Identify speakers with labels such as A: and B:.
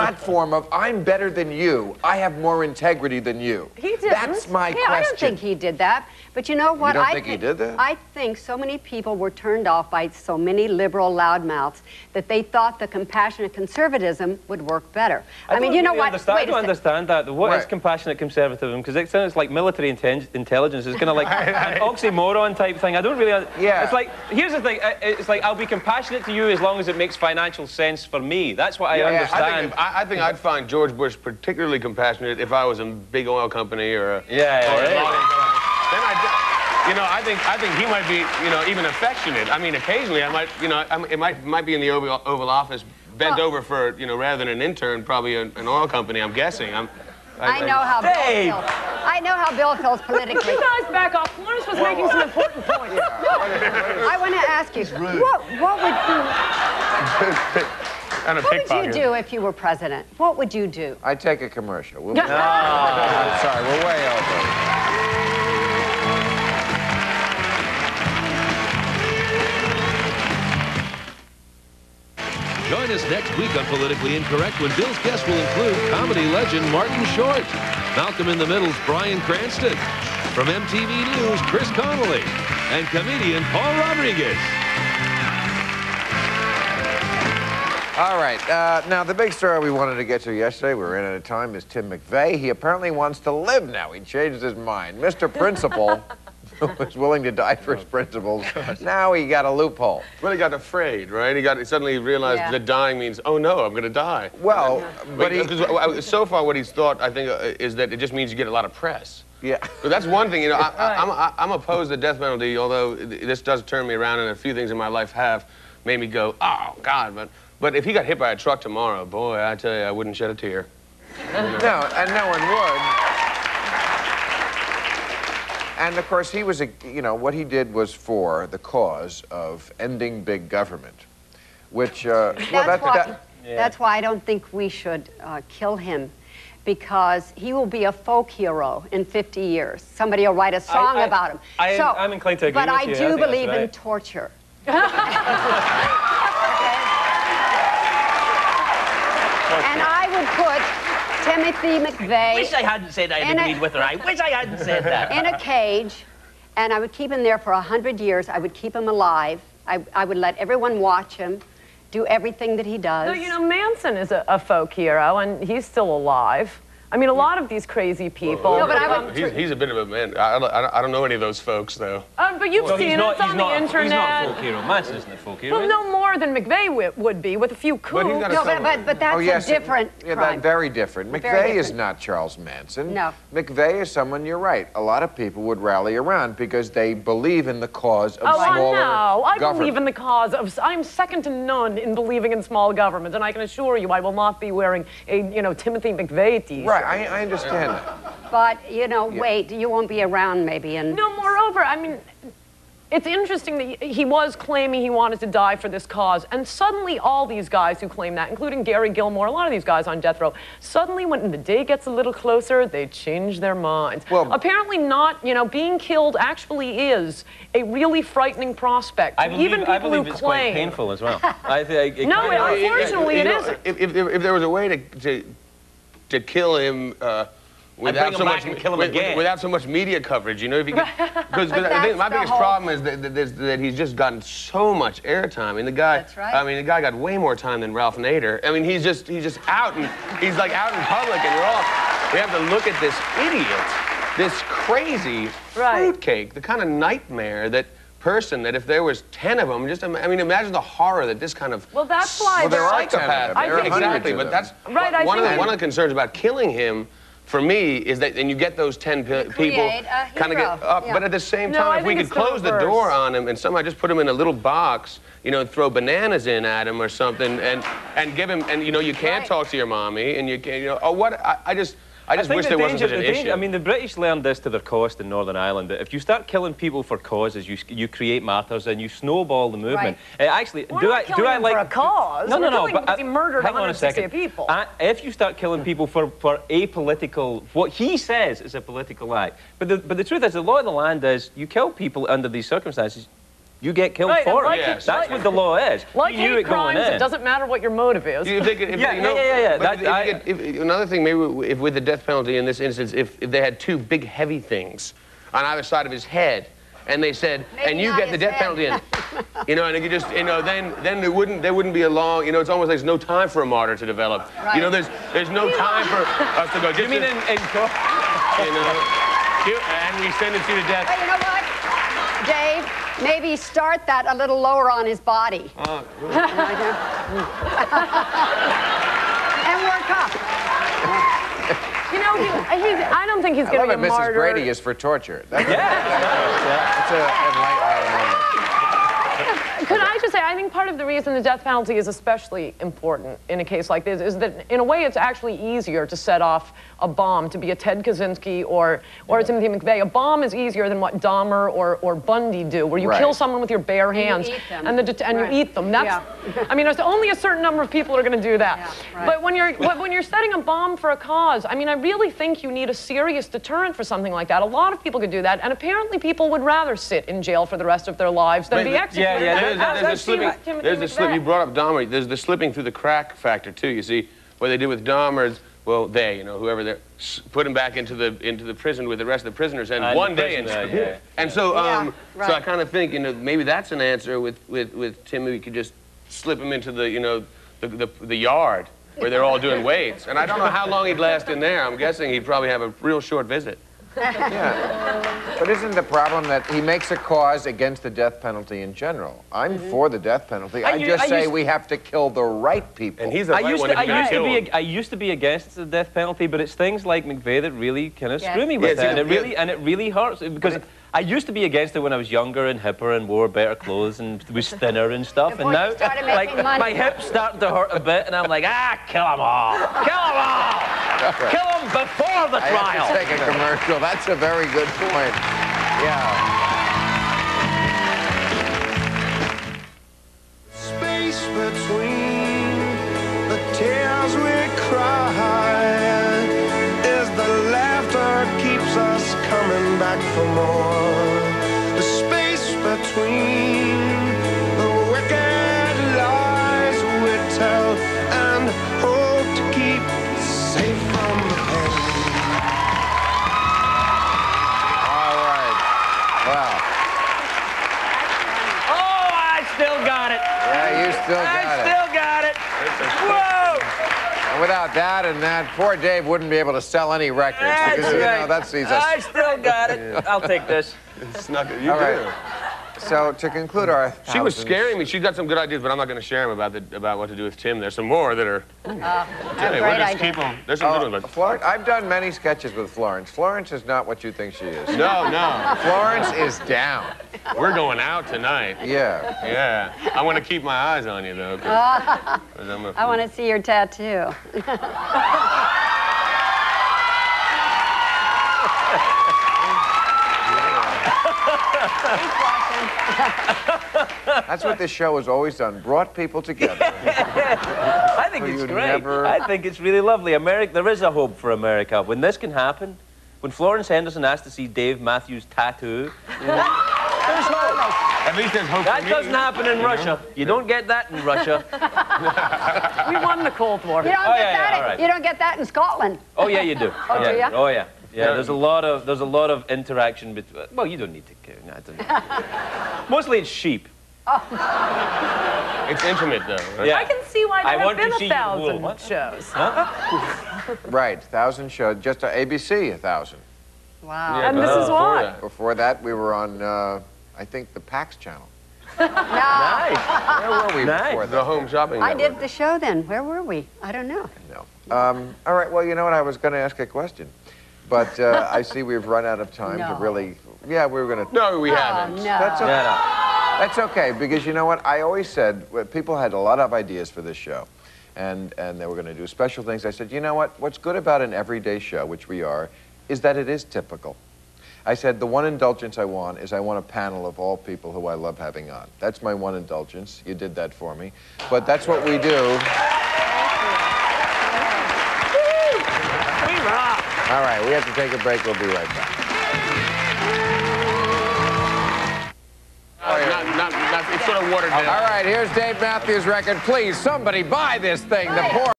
A: platform of I'm better than you. I have more integrity than you.
B: He didn't.
A: That's my question.
C: I don't think he did that. But you know what?
A: You don't think he did that?
C: I think so many people were turned off by so many liberal loudmouths that they thought the compassionate conservatism would work better. I mean, you know what?
D: I don't understand that. What is compassionate conservatism? Because it sounds like military intelligence. It's kind of like an oxymoron type thing. I don't really...
A: Yeah.
D: It's like, here's the thing. It's like, I'll be compassionate to you as long as it makes financial sense for me. That's what I understand.
E: I think I'd find George Bush particularly compassionate if I was a big oil company or a... Then I think he might be, even affectionate. I mean, occasionally I might, it might be in the Oval Office, bent over for, rather than an intern, probably an oil company. I'm guessing.
C: I know how Bill feels. I know how Bill feels politically.
B: You guys back off. Florence was making some important points.
C: I want to ask you, what would you do if you were president? What would you do?
A: I'd take a commercial. Sorry, we're way over.
F: Join us next week on Politically Incorrect when Bill's guests will include comedy legend Martin Short, Malcolm in the Middle's Bryan Cranston, from MTV News' Chris Connolly, and comedian Paul Rodriguez.
A: All right, now the big story we wanted to get to yesterday, we were in at a time, is Tim McVeigh. He apparently wants to live now. He changed his mind. Mr. Principal was willing to die for his principles. Now he got a loophole.
E: Well, he got afraid, right? He suddenly realized that dying means, oh no, I'm going to die.
A: Well,
E: but so far what he's thought, I think, is that it just means you get a lot of press.
A: Yeah.
E: But that's one thing, I'm opposed to the death penalty, although this does turn me around, and a few things in my life have made me go, oh, God. But if he got hit by a truck tomorrow, boy, I tell you, I wouldn't shed a tear.
A: No, and no one would. And of course, he was, what he did was for the cause of ending big government, which,
C: that's why I don't think we should kill him, because he will be a folk hero in 50 years. Somebody will write a song about him.
D: I'm inclined to agree with you.
C: But I do believe in torture. And I would put Timothy McVeigh...
G: I wish I hadn't said I agreed with her. I wish I hadn't said that.
C: In a cage, and I would keep him there for 100 years. I would keep him alive. I would let everyone watch him, do everything that he does.
B: No, Manson is a folk hero, and he's still alive. I mean, a lot of these crazy people.
E: No, but he's a bit of a man. I don't know any of those folks, though.
B: But you've seen it. It's on the internet.
D: He's not a folk hero. Manson isn't a folk hero.
B: Well, no more than McVeigh would be, with a few coups.
C: But that's a different crime.
A: That's very different. McVeigh is not Charles Manson.
C: No.
A: McVeigh is someone, you're right, a lot of people would rally around because they believe in the cause of smaller government.
B: I believe in the cause of... I'm second to none in believing in small government, and I can assure you I will not be wearing a, Timothy McVeigh t-shirt.
A: Right, I understand that.
C: But, wait, you won't be around maybe in...
B: No, moreover, I mean, it's interesting that he was claiming he wanted to die for this cause, and suddenly all these guys who claim that, including Gary Gilmore, a lot of these guys on death row, suddenly when the day gets a little closer, they change their minds. Well, apparently not, being killed actually is a really frightening prospect.
D: I believe it's quite painful as well.
B: Unfortunately it isn't.
E: If there was a way to kill him without so much media coverage, if you could, because I think my biggest problem is that he's just gotten so much airtime. I mean, the guy, the guy got way more time than Ralph Nader. I mean, he's just out, and he's like out in public, and we have to look at this idiot, this crazy fruitcake, the kind of nightmare that if there was 10 of them, imagine the horror that this kind of...
B: Well, that's why...
A: Well, there are 10 of them.
E: Exactly, but that's... One of the concerns about killing him, for me, is that, and you get those 10 people kind of get up, but at the same time, if we could close the door on him and somehow just put him in a little box, throw bananas in at him or something, and give him, and you can't talk to your mommy, and you can't, I just wish there wasn't such an issue.
D: I mean, the British learned this to their cost in Northern Ireland, that if you start killing people for causes, you create martyrs and you snowball the movement.
B: Actually, do I like for a cause? No, but he murdered 160 people.
D: If you start killing people for apolitical, what he says is a political act. But the truth is, the law of the land is, you kill people under these circumstances, you get killed for it. Yes. That's what the law is.
B: Like hate crimes, it doesn't matter what your motive is.
E: Another thing, maybe if with the death penalty in this instance, if they had two big heavy things on either side of his head, and they said, maybe and you get the death penalty in, you know, and if you just, you know, then there wouldn't be a long, you know, it's almost like there's no time for a martyr to develop. Right. You know, there's no time for us to go.
D: You mean in court?
E: You know, and we send it to death.
C: Well, you know what, Dave? Maybe start that a little lower on his body. And work up.
B: You know, I don't think he's going to be a martyr.
A: Mrs. Brady is for torture. That's
B: an
A: enlightening moment.
B: Could I just say, I think part of the reason the death penalty is especially important in a case like this is that, in a way, it's actually easier to set off a bomb, to be a Ted Kaczynski or a Timothy McVeigh. A bomb is easier than what Dahmer or Bundy do, where you kill someone with your bare hands
C: you eat them.
B: and you eat them. That's, I mean, there's only a certain number of people who are going to do that. Yeah, right. But when you're setting a bomb for a cause, I mean, I really think you need a serious deterrent for something like that. A lot of people could do that, and apparently people would rather sit in jail for the rest of their lives than be executed.
E: There's the slip. You brought up Dahmer. There's the slipping through the crack factor too. You see, what they did with Dahmer is, well, you know, whoever they put him back into the prison with the rest of the prisoners, and one day, and so so I kind of think, you know, maybe that's an answer with Tim. We could just slip him into the, you know, the yard where they're all doing weights, and I don't know how long he'd last in there. I'm guessing he'd probably have a real short visit.
A: Yeah. But isn't the problem that he makes a cause against the death penalty in general? I'm for the death penalty. I just say we have to kill the right people.
E: And he's the right one.
D: I used to be against the death penalty, but it's things like McVeigh that really kind of screw me with it. And it really hurts because I used to be against it when I was younger and hipper and wore better clothes and was thinner and stuff. And now, like, my hips starting to hurt a bit, and I'm like, kill them all. Kill them all. Right. Kill them before the trial.
A: I have to take a commercial. That's a very good point. Yeah.
H: Space between the tears we cry is the laughter keeps us coming back for more. The space between the wicked lies we tell and hope to keep safe from the pain.
A: All right. Wow.
G: Oh, I still got it.
A: Yeah, you still got it.
G: I still got it. Whoa.
A: And without that and that, poor Dave wouldn't be able to sell any records.
G: That's
A: because,
G: right.
A: You know, that's
G: I still got it. I'll take this.
E: You
A: All right. So to conclude our
E: She was scaring me. She's got some good ideas, but I'm not going to share them about what to do with Tim. There's some more that are.
C: Great idea.
E: There's some good ones.
A: Florence, I've done many sketches with Florence. Florence is not what you think she is.
E: No.
A: Florence is down.
E: We're going out tonight.
A: Yeah.
E: Yeah. I want to keep my eyes on you, though.
C: I want to see your tattoo.
A: That's what this show has always done, brought people together.
D: I think it's great. I think it's really lovely. There is a hope for America. When this can happen, when Florence Henderson asked to see Dave Matthews' tattoo, there's hope.
E: At least there's hope
D: that
E: for me.
D: doesn't happen in Russia. You don't get that in Russia.
B: We won the Cold War.
C: You don't get that in Scotland.
D: Oh yeah, you do.
C: Oh, do you?
D: Oh yeah. Yeah, there's a lot of interaction between. Well, you don't need to care. No, mostly it's sheep.
C: Oh.
E: It's intimate, though. Right?
B: Yeah. I can see why there have been 1,000 shows.
D: Huh?
A: Right, 1,000 shows. Just ABC, 1,000.
C: Wow.
B: Yeah, and this is why.
A: Before that, we were on, I think, the PAX channel.
D: Nice.
A: Where were we before that?
E: The Home Shopping
C: I
E: Network.
C: did the show then. Where were we? I don't know.
A: No. All right, well, you know what? I was going to ask a question. But I see we've run out of time to really... Yeah, we were going to...
E: No, we haven't.
C: No.
A: That's okay. That's okay, because you know what? I always said, people had a lot of ideas for this show, and they were going to do special things. I said, you know what? What's good about an everyday show, which we are, is that it is typical. I said, the one indulgence I want is I want a panel of all people who I love having on. That's my one indulgence. You did that for me. But that's what we do. All right, we have to take a break. We'll be right back.
E: sort of watered down.
A: All right, here's Dave Matthews' record. Please, somebody buy this thing. The poor